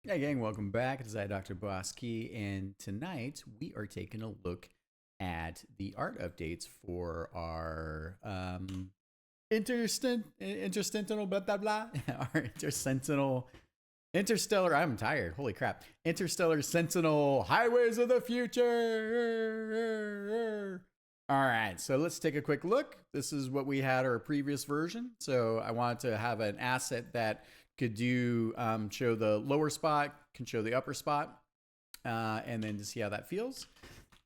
Hey gang, welcome back. It is I, Dr. Bosky, and tonight we are taking a look at the art updates for our interstitial blah blah blah our interstellar. I'm tired. Holy crap! Interstellar Sentinel Highways of the Future. All right, so let's take a quick look. This is what we had our previous version. So I wanted to have an asset that could do show the lower spot, can show the upper spot, and then to see how that feels.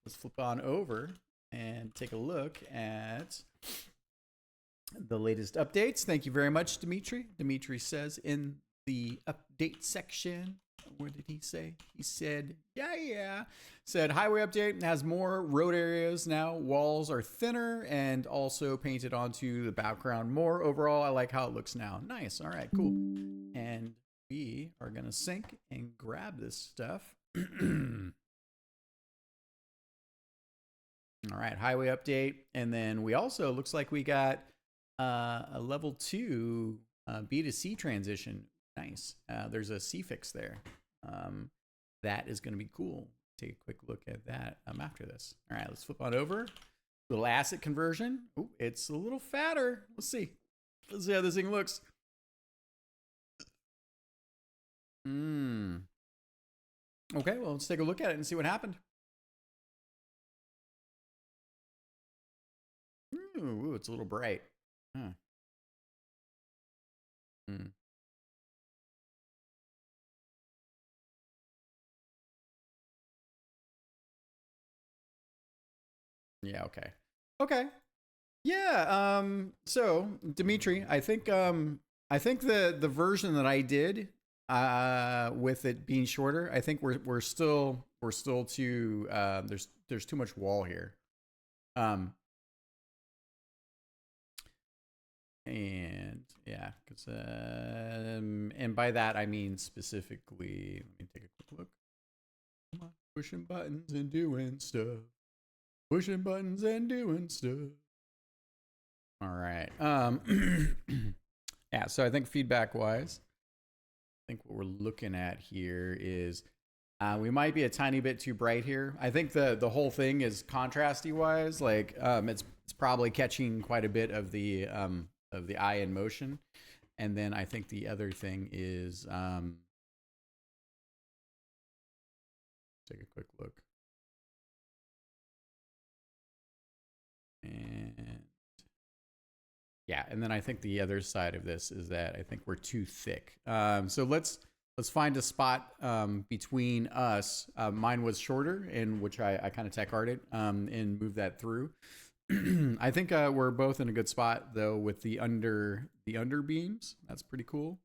Let's flip on over and take a look at the latest updates. Thank you very much, Dimitri. Dimitri says in the update section, what did he say? He said, yeah. Said highway update has more road areas now. Walls are thinner and also painted onto the background more. Overall, I like how it looks now. Nice. All right, cool. And we are going to sync and grab this stuff. All right, highway update. And then we also, looks like we got a level 2 B2C transition. Nice. There's a C fix there. That is going to be cool. Take a quick look at that after this. All right, let's flip on over. Little asset conversion. Oh, it's a little fatter. Let's see. Let's see how this thing looks. Okay, well, let's take a look at it and see what happened. Ooh, it's a little bright. Huh. Yeah, okay. Okay. Yeah, so Dimitri, I think the version that I did with it being shorter, I think we're still too there's too much wall here. And yeah, cuz and by that I mean specifically, let me take a quick look. Come on, pushing buttons and doing stuff. Pushing buttons and doing stuff. All right. Yeah, so I think feedback wise, I think what we're looking at here is we might be a tiny bit too bright here. I think the whole thing is contrasty wise, like it's probably catching quite a bit of the eye in motion. And then I think the other thing is take a quick look. And yeah, and then I think the other side of this is that I think we're too thick. So let's find a spot between us. Mine was shorter, in which I kind of tech arted and move that through. I think we're both in a good spot though with the under beams. That's pretty cool.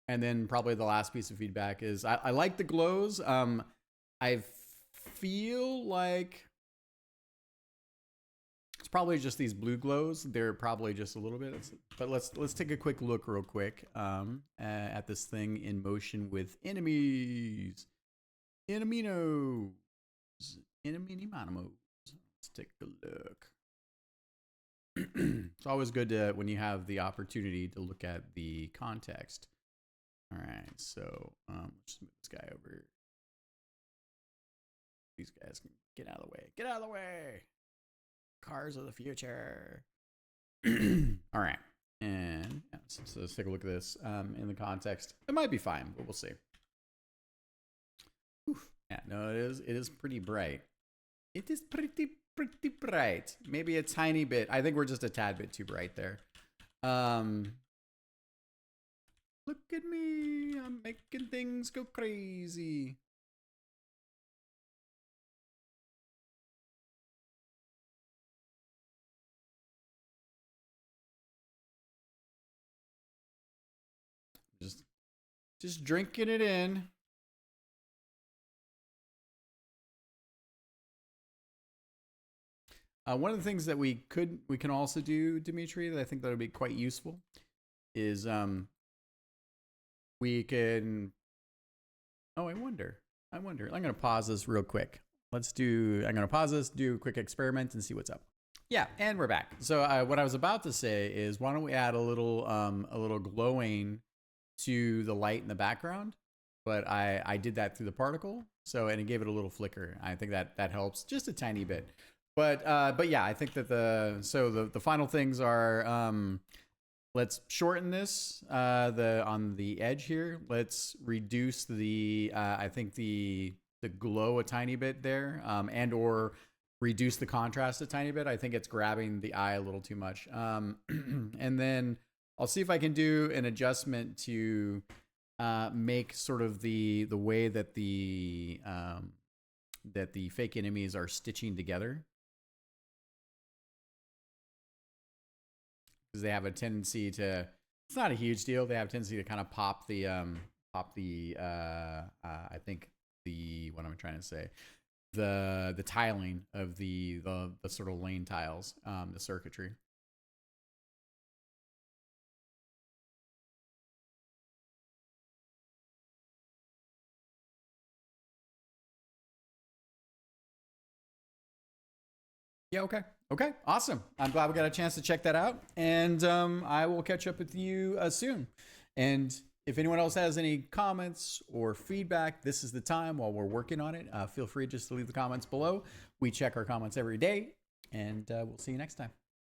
And then probably the last piece of feedback is I like the glows. I feel like it's probably just these blue glows. They're probably just a little bit, but let's take a quick look real quick at this thing in motion with enemies. Eneminos. Enemy-manimos. Let's take a look. It's always good to, when you have the opportunity to look at the context. All right, so let's move this guy over. These guys can get out of the way. Get out of the way. Cars of the future. All right, and yeah, so let's take a look at this in the context. It might be fine, but we'll see. Oof. Yeah, no, it is pretty bright. It is pretty bright. Maybe a tiny bit. I think we're just a tad bit too bright there. Look at me, I'm making things go crazy. Just drinking it in. One of the things that we can also do, Dimitri, that I think that would be quite useful is we can, oh, I wonder. I'm going to pause this real quick. I'm going to pause this, do a quick experiment and see what's up. Yeah, and we're back. So what I was about to say is, why don't we add a little glowing to the light in the background? but I did that through the particle. So, and it gave it a little flicker. I think that helps just a tiny bit. But yeah, I think that the final things are, let's shorten this, on the edge here. Let's reduce I think the glow a tiny bit there, and or reduce the contrast a tiny bit. I think it's grabbing the eye a little too much. And then I'll see if I can do an adjustment to make sort of the way that the fake enemies are stitching together, because they have a tendency to. It's not a huge deal. They have a tendency to kind of pop the I think what am I trying to say? The tiling of the sort of lane tiles, the circuitry. Yeah, okay. Okay, awesome. I'm glad we got a chance to check that out. And I will catch up with you soon. And if anyone else has any comments or feedback, this is the time while we're working on it. Feel free just to leave the comments below. We check our comments every day. And we'll see you next time.